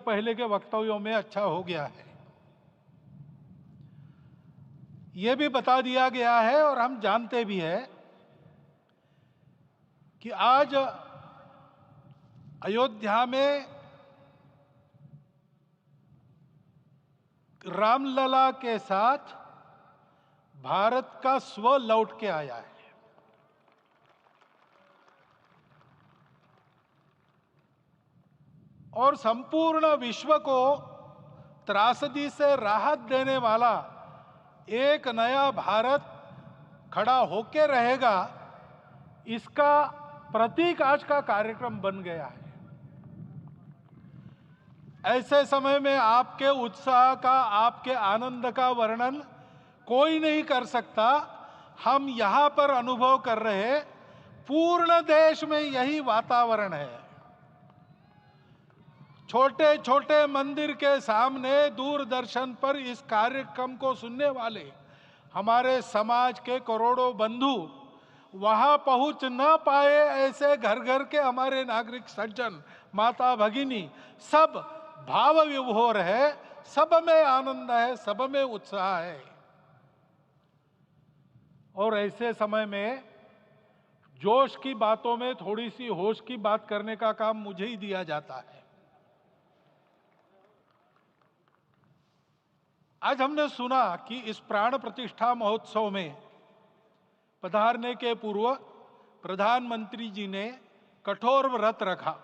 पहले के वक्तव्यों में अच्छा हो गया है। यह भी बता दिया गया है और हम जानते भी हैं कि आज अयोध्या में रामलला के साथ भारत का स्व लौट के आया है। और संपूर्ण विश्व को त्रासदी से राहत देने वाला एक नया भारत खड़ा होके रहेगा, इसका प्रतीक आज का कार्यक्रम बन गया है। ऐसे समय में आपके उत्साह का, आपके आनंद का वर्णन कोई नहीं कर सकता। हम यहां पर अनुभव कर रहे, पूर्ण देश में यही वातावरण है। छोटे छोटे मंदिर के सामने दूरदर्शन पर इस कार्यक्रम को सुनने वाले हमारे समाज के करोड़ों बंधु वहां पहुंच न पाए, ऐसे घर घर के हमारे नागरिक सज्जन, माता भगिनी सब भाव विभोर है, सब में आनंद है, सब में उत्साह है। और ऐसे समय में जोश की बातों में थोड़ी सी होश की बात करने का काम मुझे ही दिया जाता है। आज हमने सुना कि इस प्राण प्रतिष्ठा महोत्सव में पधारने के पूर्व प्रधानमंत्री जी ने कठोर व्रत रखा।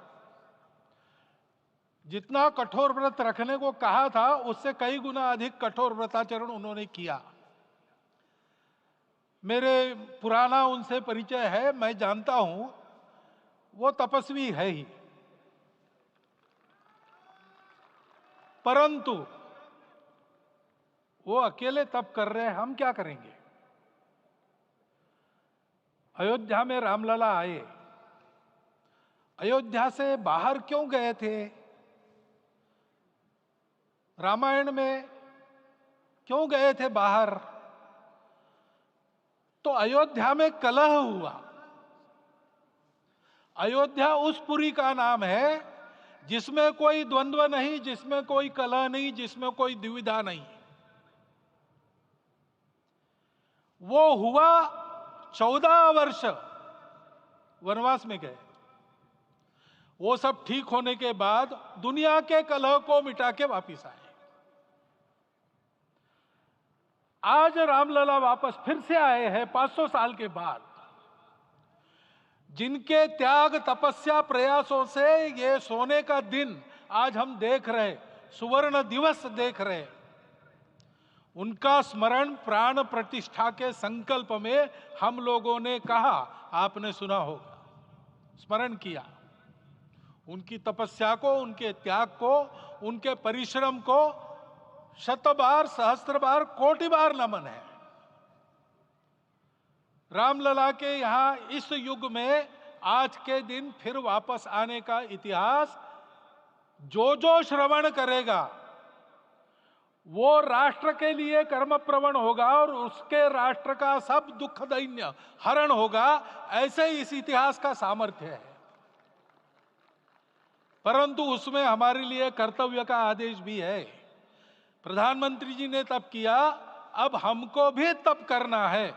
जितना कठोर व्रत रखने को कहा था, उससे कई गुना अधिक कठोर व्रताचरण उन्होंने किया। मेरे पुराना उनसे परिचय है, मैं जानता हूं वो तपस्वी है ही, परंतु वो अकेले तप कर रहे हैं, हम क्या करेंगे। अयोध्या में रामलला आए, अयोध्या से बाहर क्यों गए थे? रामायण में क्यों गए थे बाहर? तो अयोध्या में कलह हुआ। अयोध्या उस पुरी का नाम है जिसमें कोई द्वंद्व नहीं, जिसमें कोई कलह नहीं, जिसमें कोई दुविधा नहीं। वो हुआ 14 वर्ष वनवास में गए। वो सब ठीक होने के बाद दुनिया के कलह को मिटा के वापिस आए। आज रामलला वापस फिर से आए हैं 500 साल के बाद। जिनके त्याग, तपस्या, प्रयासों से ये सोने का दिन आज हम देख रहे, सुवर्ण दिवस देख रहे, उनका स्मरण प्राण प्रतिष्ठा के संकल्प में हम लोगों ने कहा, आपने सुना होगा, स्मरण किया। उनकी तपस्या को, उनके त्याग को, उनके परिश्रम को शत बार, सहस्त्र बार, कोटि बार नमन है। रामलला के यहां इस युग में आज के दिन फिर वापस आने का इतिहास जो जो श्रवण करेगा वो राष्ट्र के लिए कर्म प्रवण होगा और उसके राष्ट्र का सब दुख दैन्य हरण होगा। ऐसे इस इतिहास का सामर्थ्य है। परंतु उसमें हमारे लिए कर्तव्य का आदेश भी है। प्रधानमंत्री जी ने तप किया, अब हमको भी तप करना है।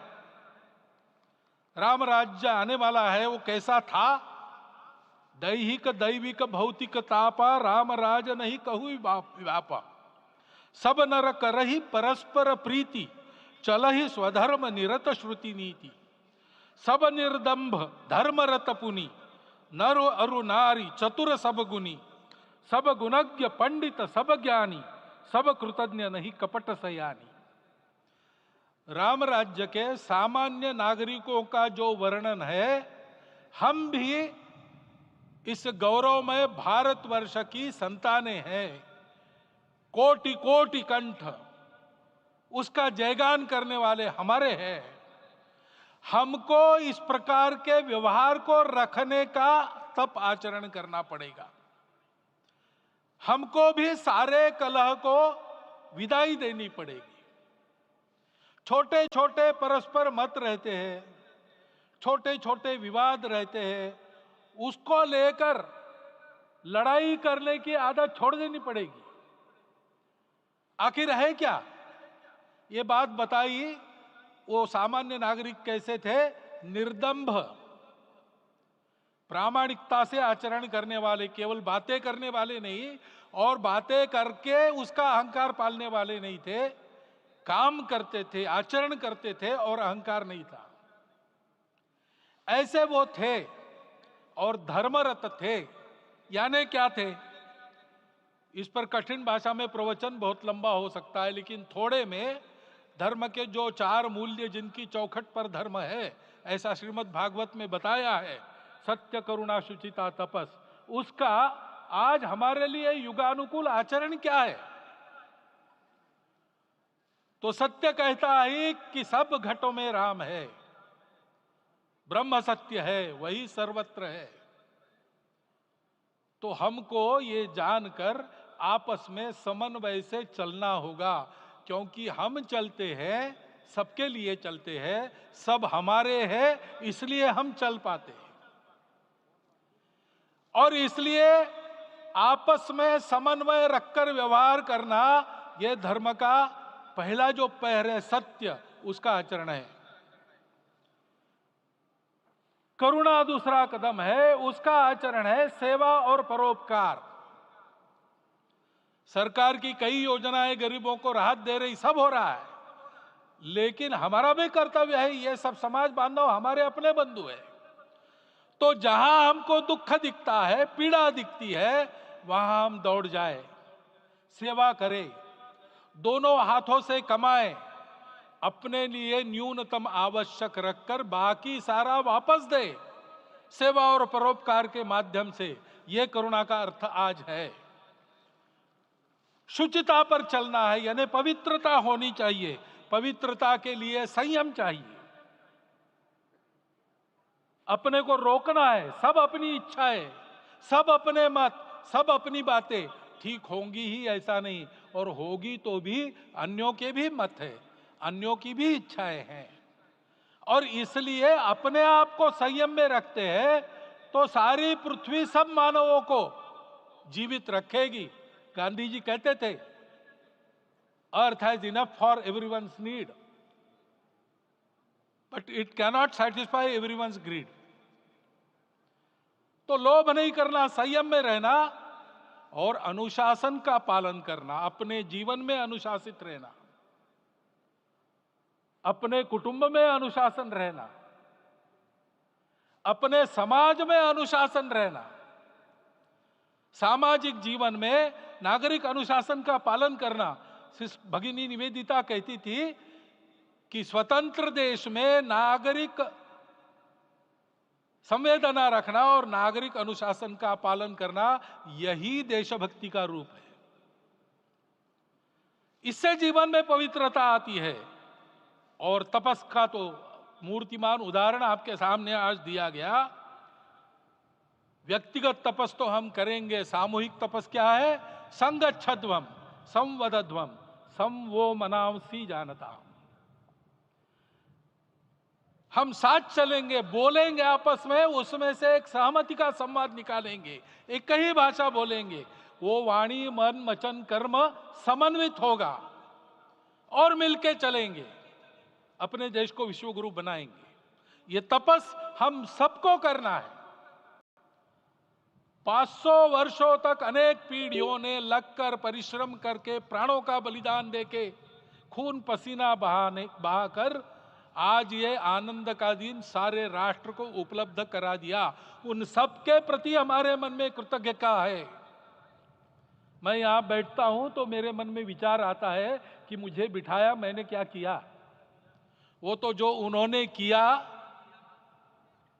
राम राज्य आने वाला है, वो कैसा था? दैहिक दैविक भौतिक तापा, राम राज नहीं कहु व्यापा। सब नर करहि परस्पर प्रीति, चलहि स्वधर्म निरत श्रुति नीति। सब निर्दंभ धर्म रत पुनि, नर अरु नारी चतुर सब गुनी। सब गुणज्ञ पंडित सब ज्ञानी, सब कृतज्ञ नहीं कपट सयानी। राम राज्य के सामान्य नागरिकों का जो वर्णन है, हम भी इस गौरवमय भारतवर्ष की संतानें हैं। कोटि कोटि कंठ उसका जयगान करने वाले हमारे हैं। हमको इस प्रकार के व्यवहार को रखने का तप आचरण करना पड़ेगा। हमको भी सारे कलह को विदाई देनी पड़ेगी। छोटे छोटे परस्पर मत रहते हैं, छोटे छोटे विवाद रहते हैं, उसको लेकर लड़ाई करने की आदत छोड़ देनी पड़ेगी। आखिर है क्या? ये बात बताइए। वो सामान्य नागरिक कैसे थे? निर्दंभ, प्रामाणिकता से आचरण करने वाले, केवल बातें करने वाले नहीं और बातें करके उसका अहंकार पालने वाले नहीं थे। काम करते थे, आचरण करते थे और अहंकार नहीं था, ऐसे वो थे। और धर्मरत थे, यानी क्या थे? इस पर कठिन भाषा में प्रवचन बहुत लंबा हो सकता है, लेकिन थोड़े में धर्म के जो 4 मूल्य जिनकी चौखट पर धर्म है, ऐसा श्रीमद् भागवत में बताया है, सत्य, करुणा, शुचिता, तपस, उसका आज हमारे लिए युगानुकूल आचरण क्या है? तो सत्य कहता है कि सब घटों में राम है, ब्रह्म सत्य है, वही सर्वत्र है। तो हमको ये जानकर आपस में समन्वय से चलना होगा, क्योंकि हम चलते हैं, सबके लिए चलते हैं, सब हमारे हैं, इसलिए हम चल पाते हैं। और इसलिए आपस में समन्वय रखकर व्यवहार करना, यह धर्म का पहला जो पैर है, सत्य, उसका आचरण है। करुणा दूसरा कदम है, उसका आचरण है सेवा और परोपकार। सरकार की कई योजनाएं गरीबों को राहत दे रही, सब हो रहा है, लेकिन हमारा भी कर्तव्य है, ये सब समाज बांधव हमारे अपने बंधु है। तो जहां हमको दुख दिखता है, पीड़ा दिखती है, वहां हम दौड़ जाए, सेवा करें, दोनों हाथों से कमाएं, अपने लिए न्यूनतम आवश्यक रखकर बाकी सारा वापस दे, सेवा और परोपकार के माध्यम से। यह करुणा का अर्थ आज है। शुचिता पर चलना है, यानी पवित्रता होनी चाहिए। पवित्रता के लिए संयम चाहिए, अपने को रोकना है। सब अपनी इच्छाएं, सब अपने मत, सब अपनी बातें ठीक होंगी ही ऐसा नहीं, और होगी तो भी अन्यों के भी मत है, अन्यों की भी इच्छाएं हैं। और इसलिए अपने आप को संयम में रखते हैं तो सारी पृथ्वी सब मानवों को जीवित रखेगी। गांधी जी कहते थे, earth has enough for everyone's need, but it cannot satisfy everyone's greed. तो लोभ नहीं करना, संयम में रहना और अनुशासन का पालन करना, अपने जीवन में अनुशासित रहना, अपने कुटुंब में अनुशासन रहना, अपने समाज में अनुशासन रहना। सामाजिक जीवन में नागरिक अनुशासन का पालन करना। भगिनी निवेदिता कहती थी कि स्वतंत्र देश में नागरिक संवेदना रखना और नागरिक अनुशासन का पालन करना, यही देशभक्ति का रूप है। इससे जीवन में पवित्रता आती है। और तपस का तो मूर्तिमान उदाहरण आपके सामने आज दिया गया। व्यक्तिगत तपस तो हम करेंगे, सामूहिक तपस क्या है? संगच्छध्वम संवदध्वम संवो मनांसी जानता। हम साथ चलेंगे, बोलेंगे आपस में, उसमें से एक सहमति का संवाद निकालेंगे, एक ही भाषा बोलेंगे, वो वाणी मन वचन कर्म समन्वित होगा और मिलके चलेंगे, अपने देश को विश्वगुरु बनाएंगे। ये तपस हम सबको करना है। 500 वर्षों तक अनेक पीढ़ियों ने लगकर परिश्रम करके, प्राणों का बलिदान देके, खून पसीना बहाकर आज ये आनंद का दिन सारे राष्ट्र को उपलब्ध करा दिया। उन सबके प्रति हमारे मन में कृतज्ञता है। मैं यहां बैठता हूं तो मेरे मन में विचार आता है कि मुझे बिठाया, मैंने क्या किया? वो तो जो उन्होंने किया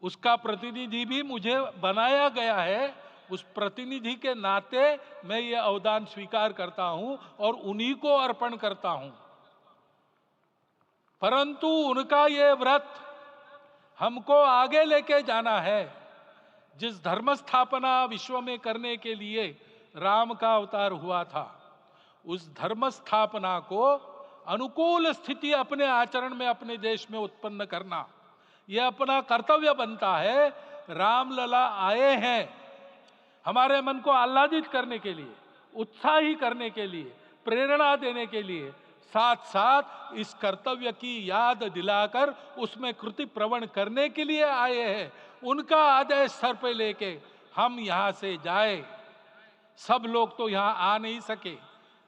उसका प्रतिनिधि भी मुझे बनाया गया है। उस प्रतिनिधि के नाते मैं ये अवदान स्वीकार करता हूं और उन्हीं को अर्पण करता हूं। परंतु उनका ये व्रत हमको आगे लेके जाना है। जिस धर्म स्थापना विश्व में करने के लिए राम का अवतार हुआ था, उस धर्म स्थापना को अनुकूल स्थिति अपने आचरण में, अपने देश में उत्पन्न करना, यह अपना कर्तव्य बनता है। रामलला आए हैं, हमारे मन को आह्लादित करने के लिए, उत्साही करने के लिए, प्रेरणा देने के लिए, साथ साथ इस कर्तव्य की याद दिलाकर उसमें कृति प्रवण करने के लिए आए हैं। उनका आदेश सर पे लेके हम यहां से जाए। सब लोग तो यहां आ नहीं सके,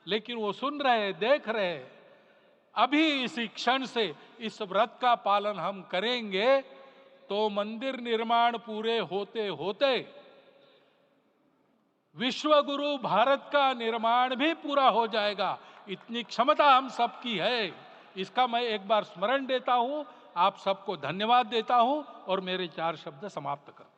लेकिन वो सुन रहे, देख रहे। अभी इसी क्षण से इस व्रत का पालन हम करेंगे तो मंदिर निर्माण पूरे होते होते विश्व गुरु भारत का निर्माण भी पूरा हो जाएगा। इतनी क्षमता हम सबकी है। इसका मैं एक बार स्मरण देता हूं, आप सबको धन्यवाद देता हूं और मेरे 4 शब्द समाप्त करता हूं।